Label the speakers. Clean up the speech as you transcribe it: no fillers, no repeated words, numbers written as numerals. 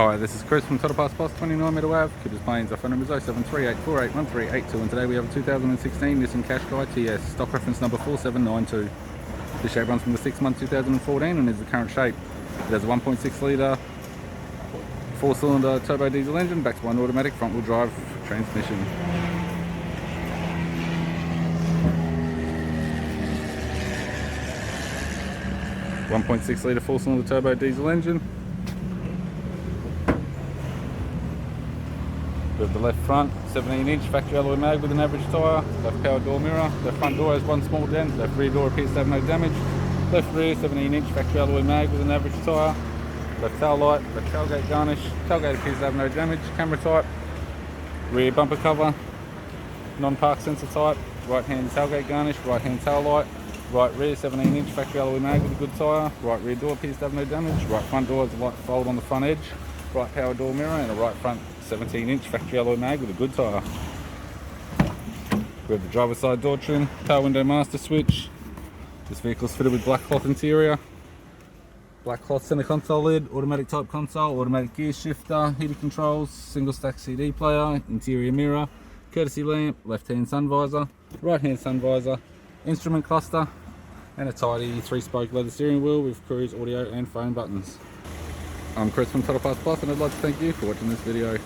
Speaker 1: Hi, this is Chris from Total Pass Plus 29 Meadow Ave. Keep us Plains. Our phone number is 0738481382, and today we have a 2016 Nissan Qashqai TS, stock reference number 4792. This shape runs from the 6th month 2014 and is the current shape. It has a 1.6 litre 4-cylinder turbo diesel engine backed by an automatic front wheel drive transmission. .6 litre 4-cylinder turbo diesel engine. We have the left front 17-inch factory alloy mag with an average tyre, left power door mirror, left front door has one small dent, left rear door appears to have no damage, left rear 17-inch factory alloy mag with an average tyre, left tail light, left tailgate garnish, tailgate appears to have no damage, camera type, rear bumper cover, non-park sensor type, right hand tailgate garnish, right hand tail light, right rear 17-inch factory alloy mag with a good tyre, right rear door appears to have no damage, right front door has a light fold on the front edge, right power door mirror and a right front 17-inch factory alloy mag with a good tyre. We have the driver's side door trim, power window master switch. This vehicle is fitted with black cloth interior, black cloth center console lid, automatic type console, automatic gear shifter, heated controls, single stack CD player, interior mirror, courtesy lamp, left hand sun visor, right hand sun visor, instrument cluster, and a tidy 3-spoke leather steering wheel with cruise audio and phone buttons. I'm Chris from Total Pass Plus, and I'd like to thank you for watching this video.